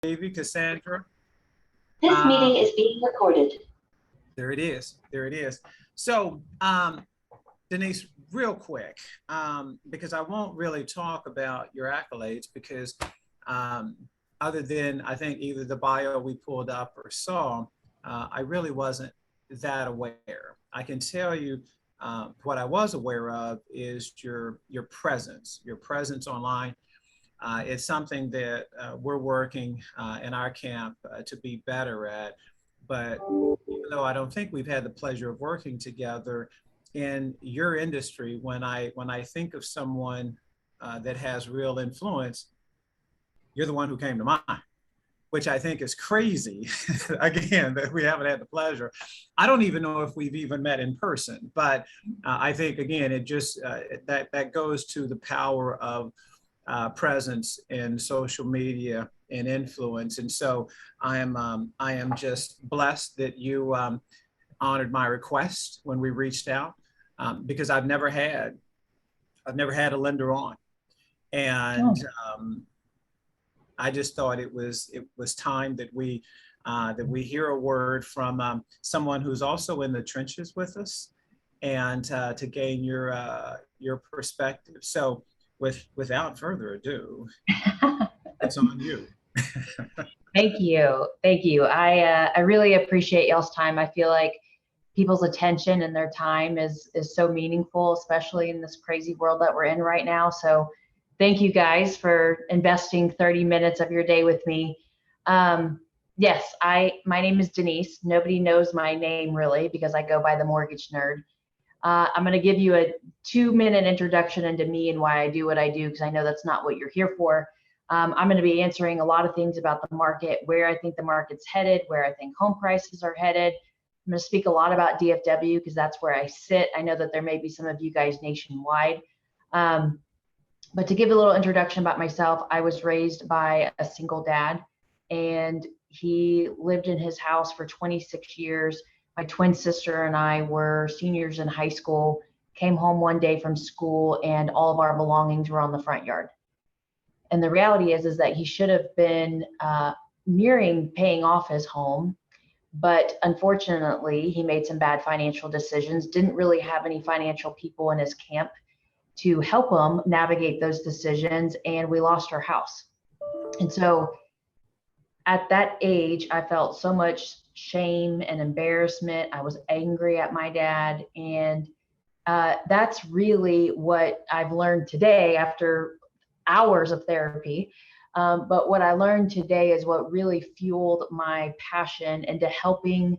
Baby Cassandra. This meeting is being recorded. There it is. There it is. So, Denise, real quick, because I won't really talk about your accolades because other than I think either the bio we pulled up or saw, I really wasn't that aware. I can tell you what I was aware of is your presence online. It's something that we're working in our camp to be better at. But even though I don't think we've had the pleasure of working together in your industry, when I think of someone that has real influence, you're the one who came to mind, which I think is crazy. Again, that we haven't had the pleasure. I don't even know if we've even met in person, but I think again, it just that goes to the power of presence in social media and influence. And so I am just blessed that you honored my request when we reached out, because I've never had a lender on, and I just thought it was time that we hear a word from someone who's also in the trenches with us, and to gain your perspective. So without further ado, it's on you. Thank you. Thank you. I really appreciate y'all's time. I feel like people's attention and their time is so meaningful, especially in this crazy world that we're in right now. So thank you guys for investing 30 minutes of your day with me. Yes, my name is Denise. Nobody knows my name really because I go by the Mortgage Nerd. I'm going to give you a 2-minute introduction into me and why I do what I do, because I know that's not what you're here for. I'm going to be answering a lot of things about the market, where I think the market's headed, where I think home prices are headed. I'm going to speak a lot about DFW because that's where I sit. I know that there may be some of you guys nationwide. But to give a little introduction about myself, I was raised by a single dad, and he lived in his house for 26 years. My twin sister and I were seniors in high school, came home one day from school, and all of our belongings were on the front yard. And the reality is that he should have been nearing paying off his home, but unfortunately, he made some bad financial decisions, didn't really have any financial people in his camp to help him navigate those decisions, and we lost our house. And so at that age, I felt so much shame and embarrassment. I was angry at my dad. And that's really what I've learned today after hours of therapy. But what I learned today is what really fueled my passion into helping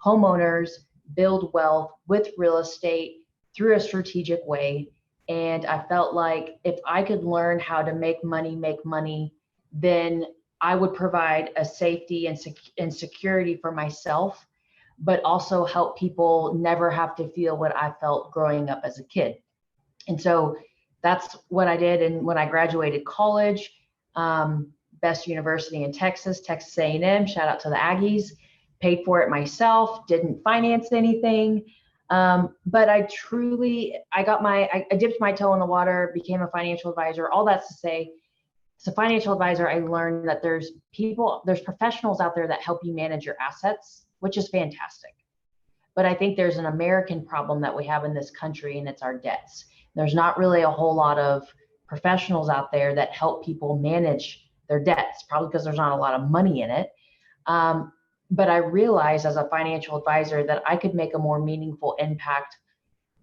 homeowners build wealth with real estate through a strategic way. And I felt like if I could learn how to make money, then I would provide a safety and security for myself, but also help people never have to feel what I felt growing up as a kid. And so that's what I did. And when I graduated college, best university in Texas, Texas A&M, shout out to the Aggies, paid for it myself, didn't finance anything. But I dipped my toe in the water, became a financial advisor. All that's to say, as a financial advisor, I learned that there's professionals out there that help you manage your assets, which is fantastic. But I think there's an American problem that we have in this country, and it's our debts. There's not really a whole lot of professionals out there that help people manage their debts, probably because there's not a lot of money in it. But I realized as a financial advisor that I could make a more meaningful impact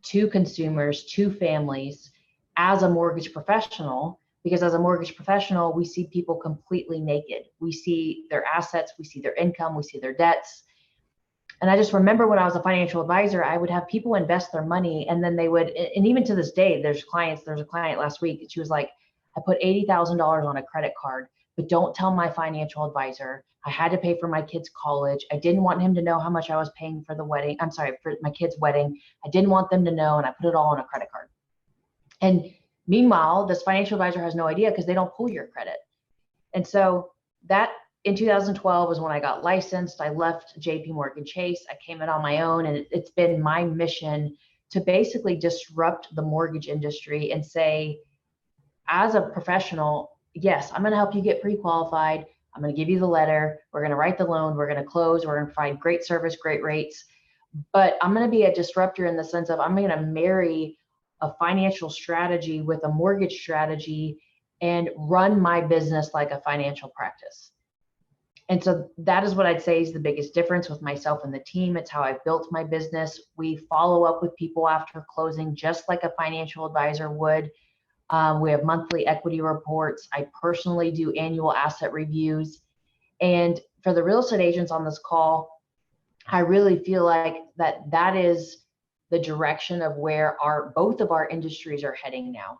to consumers, to families, as a mortgage professional, because as a mortgage professional, we see people completely naked. We see their assets, we see their income, we see their debts. And I just remember when I was a financial advisor, I would have people invest their money, and then they would, and even to this day, there's a client last week, and she was like, I put $80,000 on a credit card, but don't tell my financial advisor. I had to pay for my kid's college. I didn't want him to know how much I was paying for for my kid's wedding. I didn't want them to know, and I put it all on a credit card. And meanwhile, this financial advisor has no idea because they don't pull your credit. And so that in 2012 was when I got licensed. I left JP Morgan Chase. I came in on my own, and it's been my mission to basically disrupt the mortgage industry and say, as a professional, yes, I'm going to help you get pre-qualified, I'm going to give you the letter. We're going to write the loan. We're going to close. We're going to provide great service, great rates. But I'm going to be a disruptor in the sense of I'm going to marry a financial strategy with a mortgage strategy and run my business like a financial practice. And so that is what I'd say is the biggest difference with myself and the team. It's how I've built my business. We follow up with people after closing just like a financial advisor would. We have monthly equity reports. I personally do annual asset reviews. And for the real estate agents on this call, I really feel like that is the direction of where both of our industries are heading now.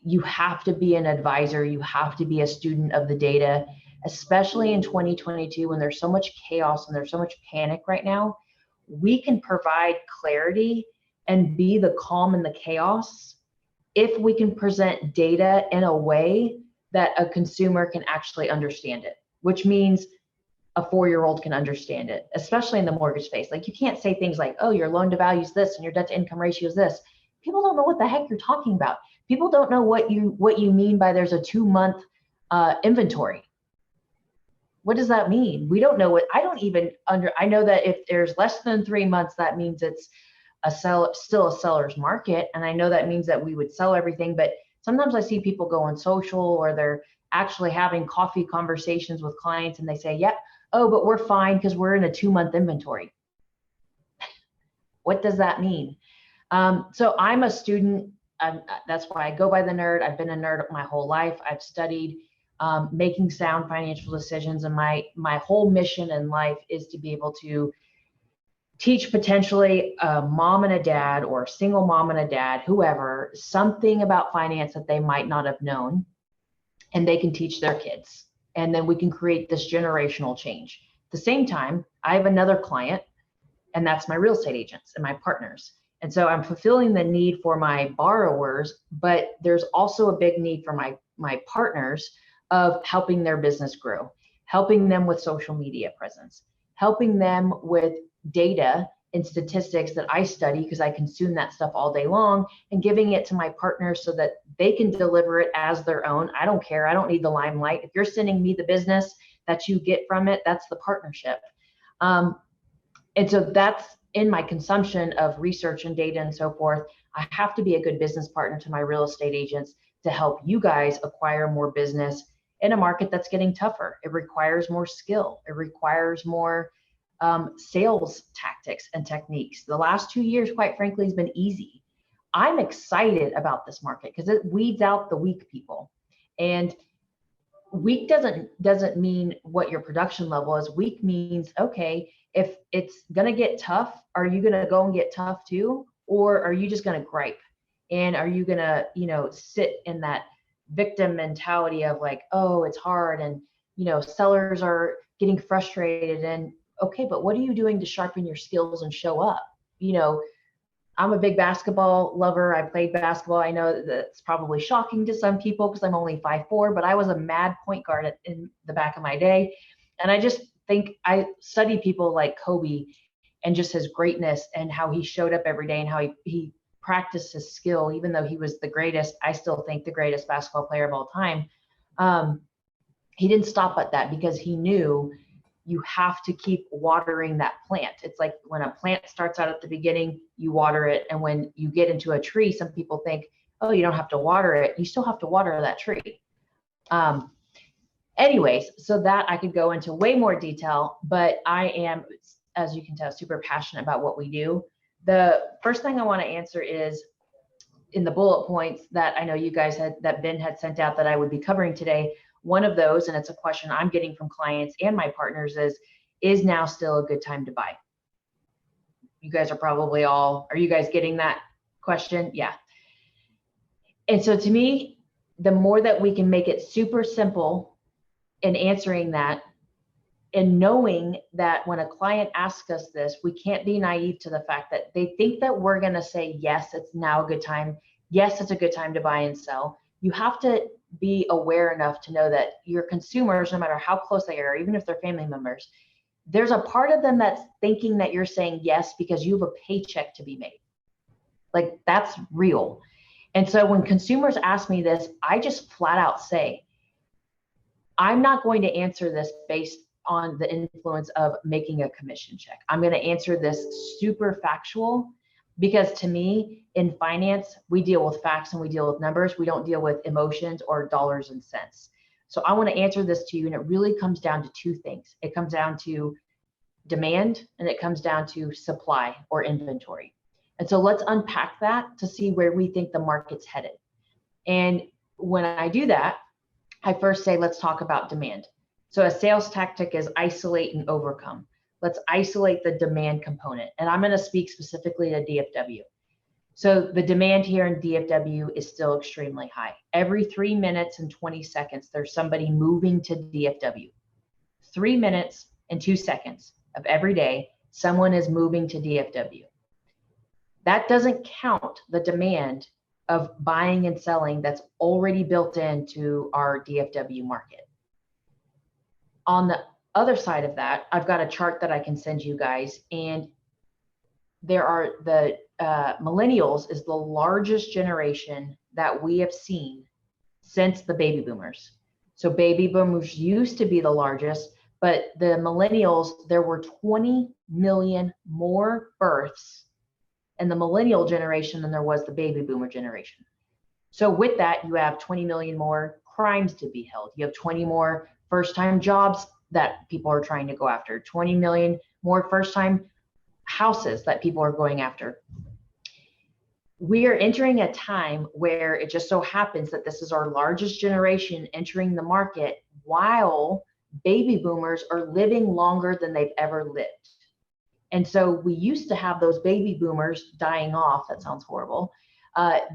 You have to be an advisor. You have to be a student of the data, especially in 2022 when there's so much chaos and there's so much panic right now. We can provide clarity and be the calm in the chaos if we can present data in a way that a consumer can actually understand it, which means a 4-year-old can understand it, especially in the mortgage space. Like, you can't say things like, oh, your loan to value is this and your debt to income ratio is this. People don't know what the heck you're talking about. People don't know what you mean by there's a 2-month inventory. What does that mean? We don't know what, I know that if there's less than 3 months, that means it's still a seller's market. And I know that means that we would sell everything, but sometimes I see people go on social or they're actually having coffee conversations with clients and they say, yep, oh, but we're fine because we're in a 2-month inventory. What does that mean? So I'm a student. That's why I go by the nerd. I've been a nerd my whole life. I've studied making sound financial decisions, and my whole mission in life is to be able to teach potentially a mom and a dad or a single mom and a dad, whoever, something about finance that they might not have known, and they can teach their kids. And then we can create this generational change. At the same time, I have another client, and that's my real estate agents and my partners. And so I'm fulfilling the need for my borrowers, but there's also a big need for my partners of helping their business grow, helping them with social media presence, helping them with data and statistics that I study because I consume that stuff all day long, and giving it to my partners so that they can deliver it as their own. I don't care. I don't need the limelight. If you're sending me the business that you get from it, that's the partnership. And so that's in my consumption of research and data and so forth. I have to be a good business partner to my real estate agents to help you guys acquire more business in a market that's getting tougher. It requires more skill. It requires more sales tactics and techniques. The last 2 years, quite frankly, has been easy. I'm excited about this market because it weeds out the weak people. And weak doesn't mean what your production level is. Weak means, okay, if it's going to get tough, are you going to go and get tough too? Or are you just going to gripe? And are you going to, sit in that victim mentality of like, oh, it's hard. And, sellers are getting frustrated. And okay, but what are you doing to sharpen your skills and show up? I'm a big basketball lover. I played basketball. I know that's probably shocking to some people because I'm only 5'4", but I was a mad point guard in the back of my day. And I just think I study people like Kobe and just his greatness and how he showed up every day and how he practiced his skill. Even though he was the greatest, I still think the greatest basketball player of all time. He didn't stop at that because he knew you have to keep watering that plant. It's like when a plant starts out at the beginning, you water it. And when you get into a tree, some people think, oh, you don't have to water it. You still have to water that tree. Anyways, so that I could go into way more detail, but I am, as you can tell, super passionate about what we do. The first thing I want to answer is in the bullet points that I know you guys that Ben had sent out that I would be covering today. One of those, and it's a question I'm getting from clients and my partners, is now still a good time to buy? You guys are you guys getting that question? Yeah. And so to me, the more that we can make it super simple in answering that, and knowing that when a client asks us this, we can't be naive to the fact that they think that we're going to say, yes, it's now a good time. Yes, it's a good time to buy and sell. You have to be aware enough to know that your consumers, no matter how close they are, even if they're family members, there's a part of them that's thinking that you're saying yes because you have a paycheck to be made. Like, that's real. And so when consumers ask me this, I just flat out say, I'm not going to answer this based on the influence of making a commission check. I'm going to answer this super factual, because to me, in finance, we deal with facts and we deal with numbers. We don't deal with emotions or dollars and cents. So I want to answer this to you, and it really comes down to two things. It comes down to demand, and it comes down to supply or inventory. And so let's unpack that to see where we think the market's headed. And when I do that, I first say, let's talk about demand. So a sales tactic is isolate and overcome. Let's isolate the demand component. And I'm going to speak specifically to DFW. So the demand here in DFW is still extremely high. Every 3 minutes and 20 seconds, there's somebody moving to DFW. 3 minutes and 2 seconds of every day, someone is moving to DFW. That doesn't count the demand of buying and selling that's already built into our DFW market. On the other side of that, I've got a chart that I can send you guys, and there are the millennials is the largest generation that we have seen since the baby boomers. So baby boomers used to be the largest, but the millennials, there were 20 million more births in the millennial generation than there was the baby boomer generation. So with that, you have 20 million more crimes to be held. You have 20 more first-time jobs that people are trying to go after, 20 million more first-time houses that people are going after. We are entering a time where it just so happens that this is our largest generation entering the market while baby boomers are living longer than they've ever lived. And so we used to have those baby boomers dying off, that sounds horrible,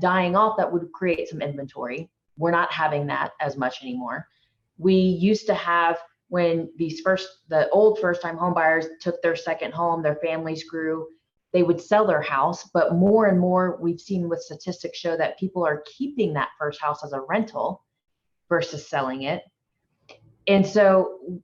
dying off that would create some inventory. We're not having that as much anymore. We used to have, when the old first-time home buyers took their second home, their families grew, they would sell their house, but more and more we've seen with statistics show that people are keeping that first house as a rental versus selling it. And so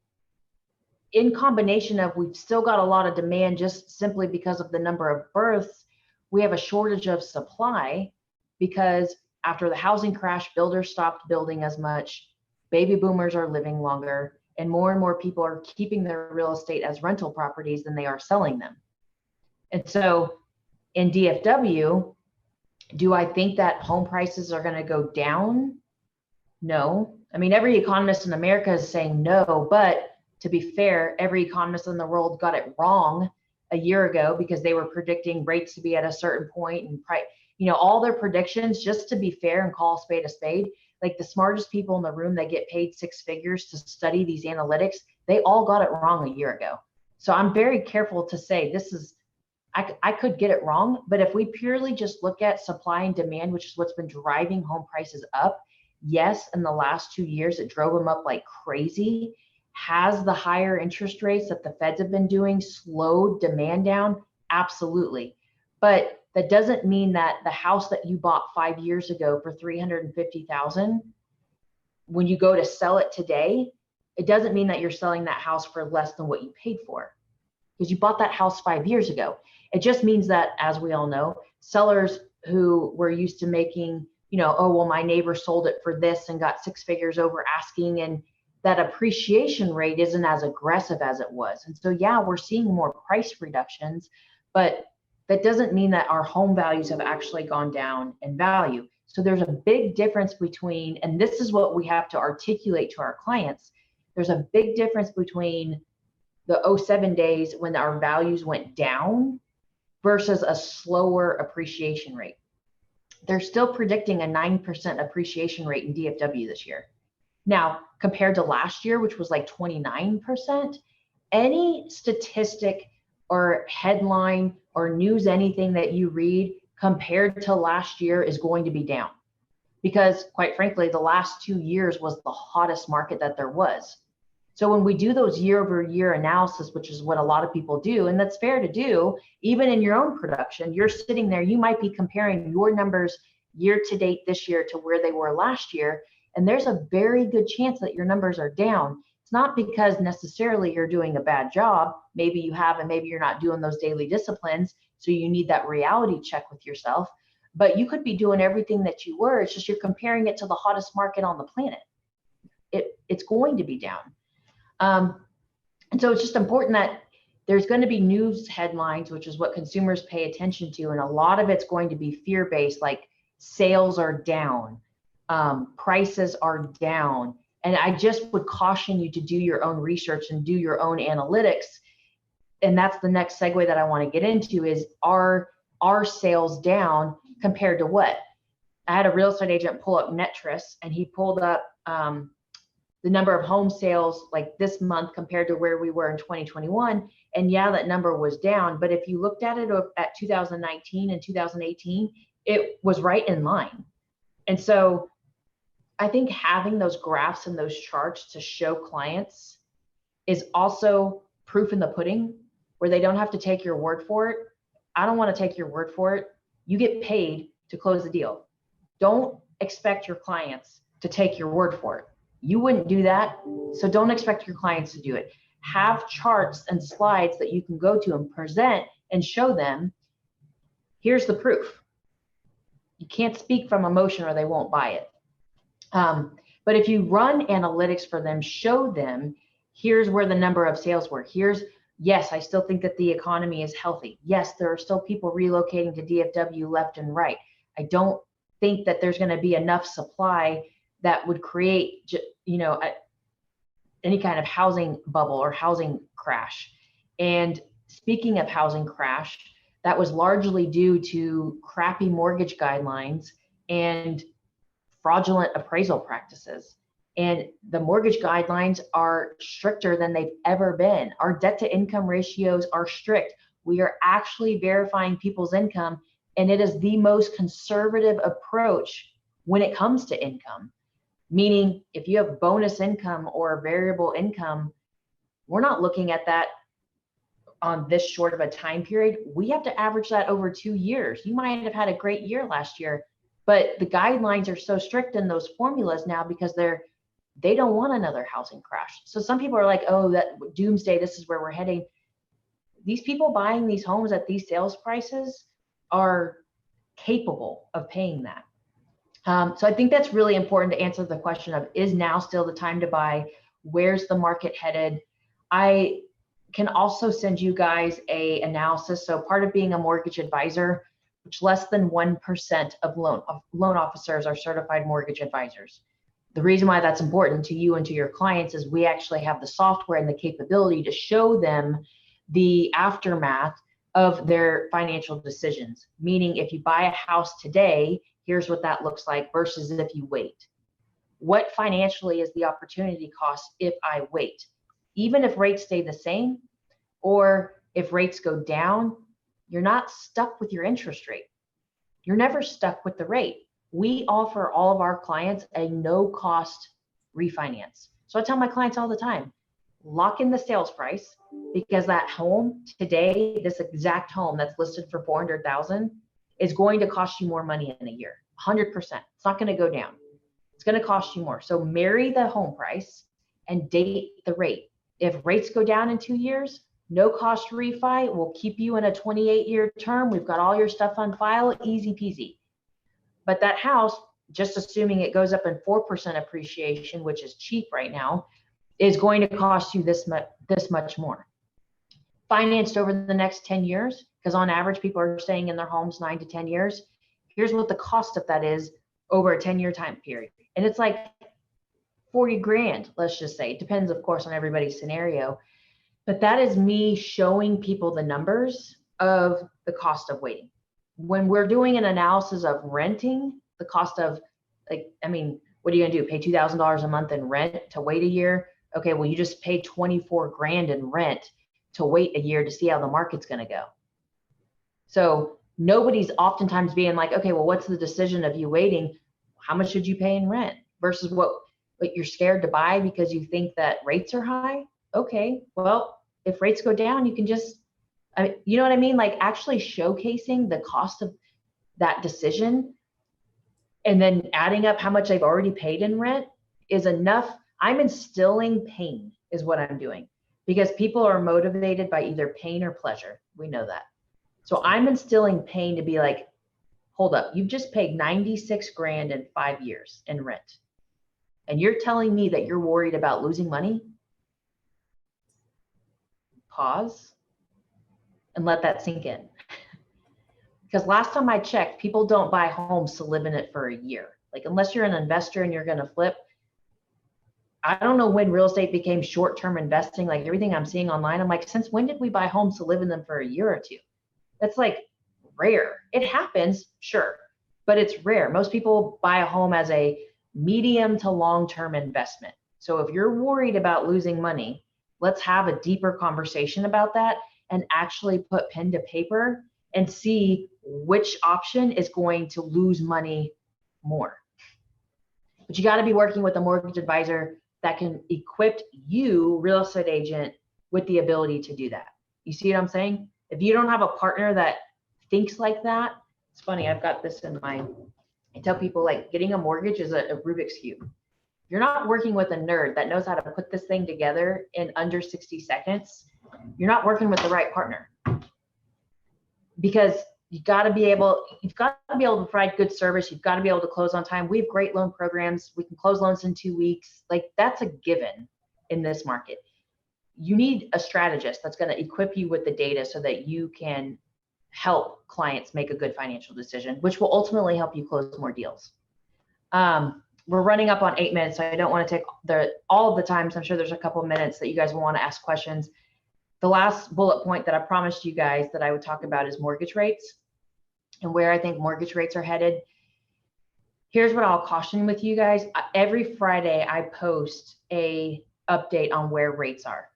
in combination of, we've still got a lot of demand just simply because of the number of births, we have a shortage of supply because after the housing crash, builders stopped building as much, baby boomers are living longer, and more people are keeping their real estate as rental properties than they are selling them. And so in DFW, do I think that home prices are going to go down? No. I mean, every economist in America is saying no, but to be fair, every economist in the world got it wrong a year ago because they were predicting rates to be at a certain point and all their predictions, just to be fair and call a spade, like the smartest people in the room that get paid six figures to study these analytics, they all got it wrong a year ago. So I'm very careful to say I could get it wrong, but if we purely just look at supply and demand, which is what's been driving home prices up, yes, in the last 2 years, it drove them up like crazy. Has the higher interest rates that the Feds have been doing slowed demand down? Absolutely. But that doesn't mean that the house that you bought 5 years ago for $350,000, when you go to sell it today, it doesn't mean that you're selling that house for less than what you paid for, because you bought that house 5 years ago. It just means that, as we all know, sellers who were used to making, oh, well, my neighbor sold it for this and got six figures over asking, and that appreciation rate isn't as aggressive as it was. And so, yeah, we're seeing more price reductions, but that doesn't mean that our home values have actually gone down in value. So there's a big difference between, and this is what we have to articulate to our clients, there's a big difference between the 07 days when our values went down versus a slower appreciation rate. They're still predicting a 9% appreciation rate in DFW this year. Now, compared to last year, which was like 29%, any statistic or headline or news, anything that you read compared to last year is going to be down. Because quite frankly, the last 2 years was the hottest market that there was. So when we do those year-over-year analysis, which is what a lot of people do, and that's fair to do, even in your own production, you're sitting there, you might be comparing your numbers year to date this year to where they were last year, and there's a very good chance that your numbers are down. It's not because necessarily you're doing a bad job. Maybe you have, and maybe you're not doing those daily disciplines, so you need that reality check with yourself. But you could be doing everything that you were, it's just you're comparing it to the hottest market on the planet. it's going to be down. And so it's just important that there's going to be news headlines, which is what consumers pay attention to. And a lot of it's going to be fear-based, like sales are down, prices are down. And I just would caution you to do your own research and do your own analytics. And that's the next segue that I want to get into is, are sales down compared to what? I had a real estate agent pull up Netris, and he pulled up the number of home sales like this month compared to where we were in 2021. And yeah, that number was down. But if you looked at it at 2019 and 2018, it was right in line. And so I think having those graphs and those charts to show clients is also proof in the pudding, where they don't have to take your word for it. I don't want to take your word for it. You get paid to close the deal. Don't expect your clients to take your word for it. You wouldn't do that, so don't expect your clients to do it. Have charts and slides that you can go to and present and show them, here's the proof. You can't speak from emotion or they won't buy it. But if you run analytics for them, show them, here's where the number of sales were. Yes, I still think that the economy is healthy. Yes, there are still people relocating to DFW left and right. I don't think that there's going to be enough supply that would create, any kind of housing bubble or housing crash. And speaking of housing crash, that was largely due to crappy mortgage guidelines and fraudulent appraisal practices. And the mortgage guidelines are stricter than they've ever been. Our debt to income ratios are strict. We are actually verifying people's income, and it is the most conservative approach when it comes to income. Meaning, if you have bonus income or variable income, we're not looking at that on this short of a time period. We have to average that over 2 years. You might have had a great year last year, but the guidelines are so strict in those formulas now because they don't want another housing crash. So some people are like, oh, that doomsday, this is where we're heading. These people buying these homes at these sales prices are capable of paying that. So I think that's really important to answer the question of, is now still the time to buy? Where's the market headed? I can also send you guys a analysis. So part of being a mortgage advisor, which less than 1% of loan officers are certified mortgage advisors. The reason why that's important to you and to your clients is we actually have the software and the capability to show them the aftermath of their financial decisions. Meaning, if you buy a house today, here's what that looks like versus if you wait. What financially is the opportunity cost if I wait? Even if rates stay the same, or if rates go down, you're not stuck with your interest rate. You're never stuck with the rate. We offer all of our clients a no-cost refinance. So I tell my clients all the time, lock in the sales price, because that home today, this exact home that's listed for $400,000, is going to cost you more money in a year, 100%. It's not going to go down. It's going to cost you more. So marry the home price and date the rate. If rates go down in 2 years, no cost refi, we'll keep you in a 28-year term. We've got all your stuff on file, easy peasy. But that house, just assuming it goes up in 4% appreciation, which is cheap right now, is going to cost you this much more. Financed over the next 10 years, because on average, people are staying in their homes 9 to 10 years. Here's what the cost of that is over a 10-year time period. And it's like 40 grand, let's just say. It depends, of course, on everybody's scenario. But that is me showing people the numbers of the cost of waiting. When we're doing an analysis of renting, the cost of, what are you gonna do? Pay $2,000 a month in rent to wait a year? Okay, well, you just pay 24 grand in rent to wait a year to see how the market's gonna go. So nobody's oftentimes being like, okay, well, what's the decision of you waiting? How much should you pay in rent versus what you're scared to buy because you think that rates are high? Okay, well, if rates go down, you can just, you know what I mean? Like actually showcasing the cost of that decision and then adding up how much they've already paid in rent is enough. I'm instilling pain is what I'm doing, because people are motivated by either pain or pleasure. We know that. So I'm instilling pain to be like, hold up, you've just paid 96 grand in 5 years in rent. and you're telling me that you're worried about losing money, pause and let that sink in. Because last time I checked, people don't buy homes to live in it for a year. Like, unless you're an investor and you're going to flip. I don't know when real estate became short-term investing. Like, everything I'm seeing online, I'm like, since when did we buy homes to live in them for a year or two? That's like rare. It happens, sure, but it's rare. Most people buy a home as a medium to long-term investment. So if you're worried about losing money, let's have a deeper conversation about that and actually put pen to paper and see which option is going to lose money more. But you got to be working with a mortgage advisor that can equip you, real estate agent, with the ability to do that. You see what I'm saying? If you don't have a partner that thinks like that, it's funny, I've got this in my, I tell people, like, getting a mortgage is a Rubik's Cube. You're not working with a nerd that knows how to put this thing together in under 60 seconds. You're not working with the right partner. Because you've got to be able to provide good service. You've got to be able to close on time. We have great loan programs. We can close loans in 2 weeks. Like, that's a given in this market. You need a strategist that's going to equip you with the data so that you can help clients make a good financial decision, which will ultimately help you close more deals. We're running up on 8 minutes, so I don't want to take all of the time. So I'm sure there's a couple of minutes that you guys will want to ask questions. The last bullet point that I promised you guys that I would talk about is mortgage rates and where I think mortgage rates are headed. Here's what I'll caution with you guys. Every Friday, I post a update on where rates are.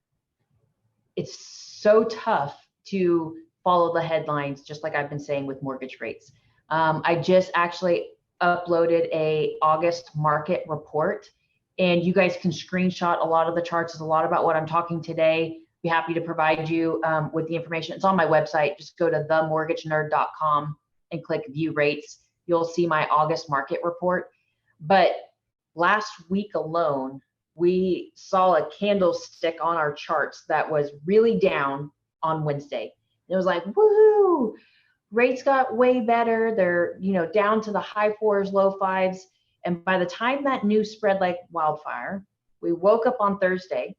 It's so tough to follow the headlines, just like I've been saying with mortgage rates. I just actually uploaded a August market report, and you guys can screenshot a lot of the charts. It's a lot about what I'm talking today. Be happy to provide you with the information. It's on my website. Just go to themortgagenerd.com and click view rates. You'll see my August market report. But last week alone, we saw a candlestick on our charts that was really down on Wednesday. It was like, woohoo, rates got way better. They're, down to the high 4s, low 5s. And by the time that news spread like wildfire, we woke up on Thursday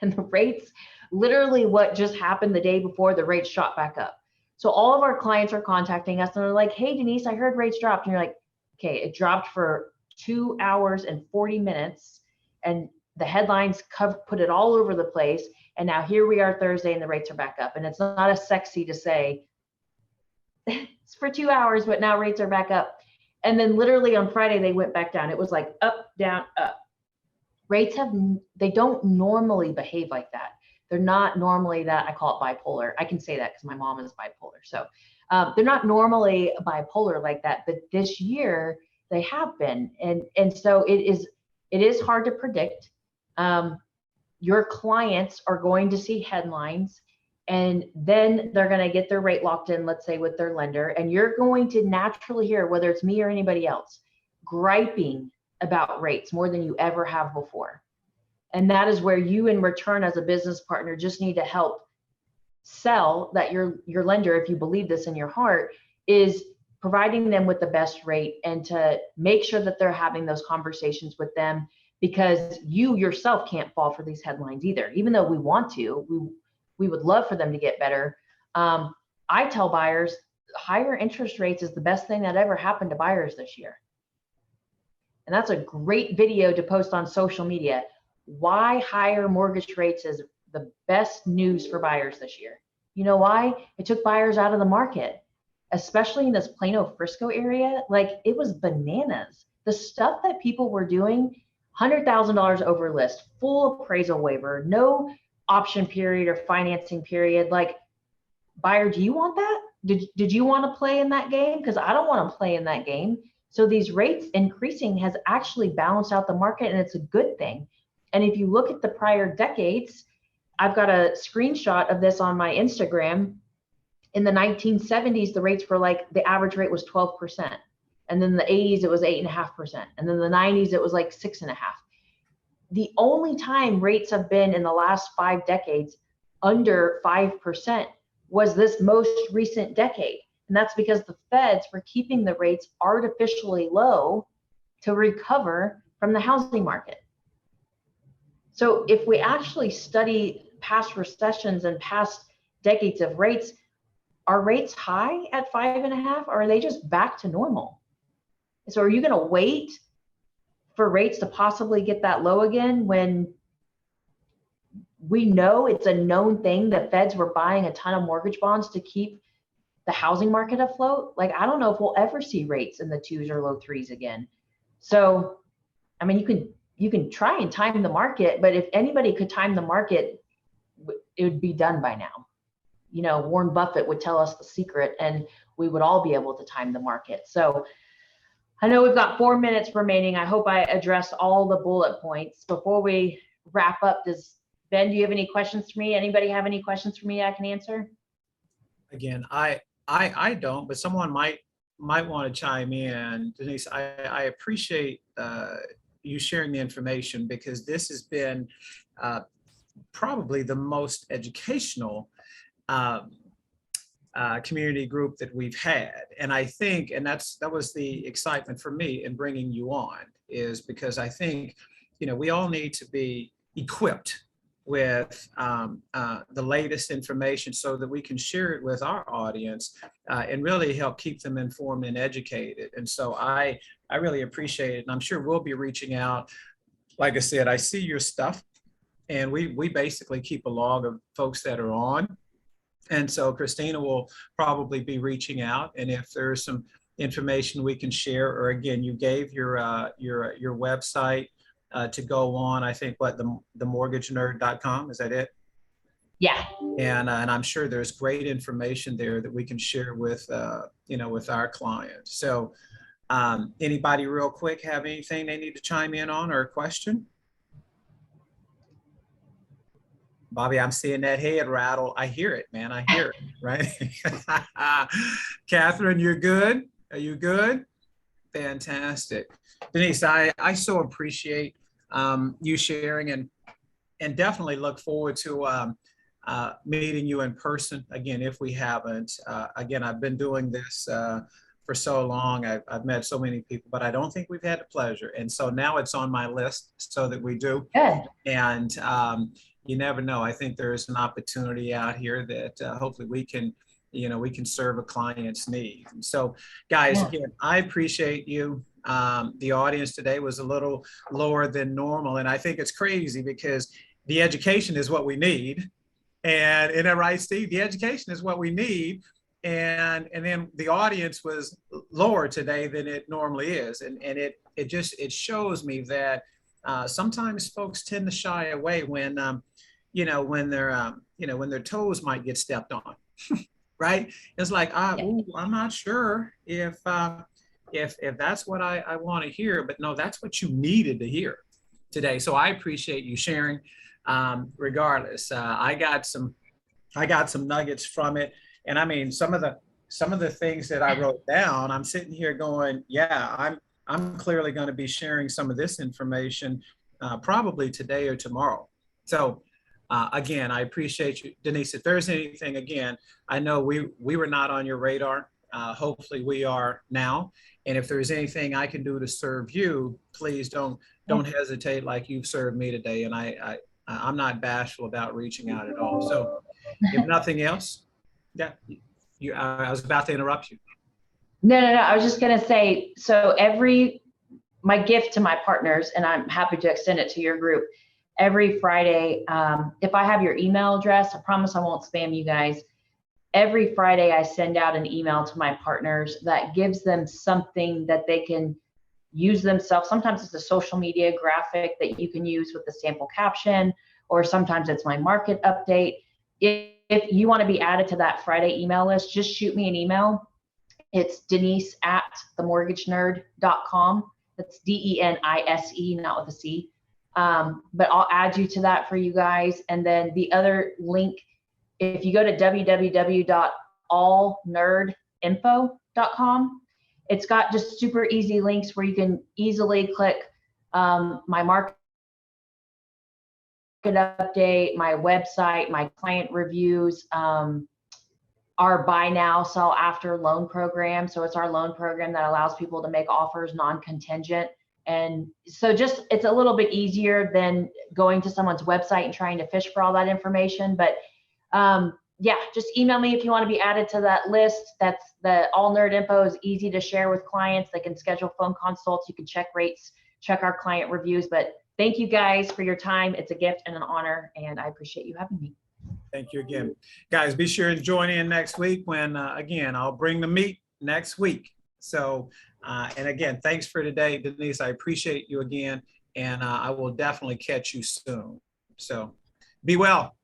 and the rates, literally what just happened the day before, the rates shot back up. So all of our clients are contacting us and they're like, hey, Denise, I heard rates dropped. And you're like, okay, it dropped for 2 hours and 40 minutes. And the headlines put it all over the place. And now here we are Thursday and the rates are back up. And it's not as sexy to say it's for 2 hours, but now rates are back up. And then literally on Friday, they went back down. It was like up, down, up. Rates they don't normally behave like that. They're not normally that, I call it bipolar. I can say that because my mom is bipolar. So they're not normally bipolar like that, but this year they have been. And so it is hard to predict. Your clients are going to see headlines and then they're going to get their rate locked in, let's say with their lender. And you're going to naturally hear, whether it's me or anybody else, griping about rates more than you ever have before. And that is where you, in return, as a business partner, just need to help sell that your lender, if you believe this in your heart, is providing them with the best rate and to make sure that they're having those conversations with them, because you yourself can't fall for these headlines either. Even though we want to, we would love for them to get better. I tell buyers, higher interest rates is the best thing that ever happened to buyers this year. And that's a great video to post on social media. Why higher mortgage rates is the best news for buyers this year. You know why? It took buyers out of the market, especially in this Plano Frisco area. Like, it was bananas. The stuff that people were doing, $100,000 over list, full appraisal waiver, no option period or financing period. Like, buyer, do you want that? Did you want to play in that game? Because I don't want to play in that game. So these rates increasing has actually balanced out the market, and it's a good thing. And if you look at the prior decades, I've got a screenshot of this on my Instagram. In the 1970s, the rates for the average rate was 12%. And then the 80s, it was 8.5%. And then the 90s, it was like 6.5%. The only time rates have been in the last 5 decades under 5% was this most recent decade. And that's because the feds were keeping the rates artificially low to recover from the housing market. So if we actually study past recessions and past decades of rates, are rates high at 5.5, or are they just back to normal? So are you going to wait for rates to possibly get that low again when we know it's a known thing that feds were buying a ton of mortgage bonds to keep the housing market afloat? Like, I don't know if we'll ever see rates in the 2s or low 3s again. So, I mean, you can try and time the market, but if anybody could time the market, it would be done by now. You know, Warren Buffett would tell us the secret and we would all be able to time the market. So I know we've got 4 minutes remaining. I hope I addressed all the bullet points. Before we wrap up, Ben, do you have any questions for me? Anybody have any questions for me I can answer? Again, I don't, but someone might want to chime in. Denise, I appreciate you sharing the information, because this has been probably the most educational community group that we've had. And I think, and that was the excitement for me in bringing you on, is because I think, you know, we all need to be equipped with the latest information so that we can share it with our audience and really help keep them informed and educated. And so I really appreciate it. And I'm sure we'll be reaching out. Like I said, I see your stuff, and we basically keep a log of folks that are on. And so Christina will probably be reaching out. And if there's some information we can share, or again, you gave your website to go on, I think, what, themortgagenerd.com, is that it? Yeah. And I'm sure there's great information there that we can share with, you know, with our clients. So anybody real quick have anything they need to chime in on, or a question? Bobby, I'm seeing that head rattle. I hear it, man. I hear it, right? Catherine, you're good? Are you good? Fantastic. Denise, I so appreciate you sharing, and definitely look forward to meeting you in person again if we haven't. Again, I've been doing this for so long. I've met so many people, but I don't think we've had the pleasure. And so now it's on my list so that we do. Good. And you never know. I think there's an opportunity out here that hopefully we can, you know, we can serve a client's need. And so, guys, again, I appreciate you. The audience today was a little lower than normal, and I think it's crazy because the education is what we need. And isn't that right, Steve? The education is what we need. And then the audience was lower today than it normally is. And it shows me that sometimes folks tend to shy away when, you know, when their toes might get stepped on, right? It's like, ooh, I'm not sure if that's what I want to hear, but no, that's what you needed to hear today. So I appreciate you sharing. Regardless, I got some nuggets from it, and I mean some of the things that I wrote down. I'm sitting here going, yeah, I'm clearly going to be sharing some of this information probably today or tomorrow. So again, I appreciate you, Denise. If there's anything, again, I know we were not on your radar. Hopefully we are now. And if there's anything I can do to serve you, please don't hesitate like you've served me today. And I'm not bashful about reaching out at all. So if nothing else, yeah, I was about to interrupt you. No. I was just going to say, so my gift to my partners, and I'm happy to extend it to your group, every Friday, if I have your email address, I promise I won't spam you guys. Every Friday, I send out an email to my partners that gives them something that they can use themselves. Sometimes it's a social media graphic that you can use with the sample caption, or sometimes it's my market update. If you want to be added to that Friday email list, just shoot me an email. It's denise@themortgagenerd.com. That's DENISE, not with a C. But I'll add you to that for you guys. And then the other link, if you go to www.allnerdinfo.com, it's got just super easy links where you can easily click my market update, my website, my client reviews, our buy now, sell after loan program. So it's our loan program that allows people to make offers non-contingent And so just, it's a little bit easier than going to someone's website and trying to fish for all that information. But yeah, just email me if you want to be added to that list. That's the All Nerd info is easy to share with clients. They can schedule phone consults. You can check rates, check our client reviews. But thank you guys for your time. It's a gift and an honor, and I appreciate you having me. Thank you again. Guys, be sure and join in next week when, again, I'll bring the meat next week. So, and again, thanks for today, Denise. I appreciate you again, and I will definitely catch you soon. So be well.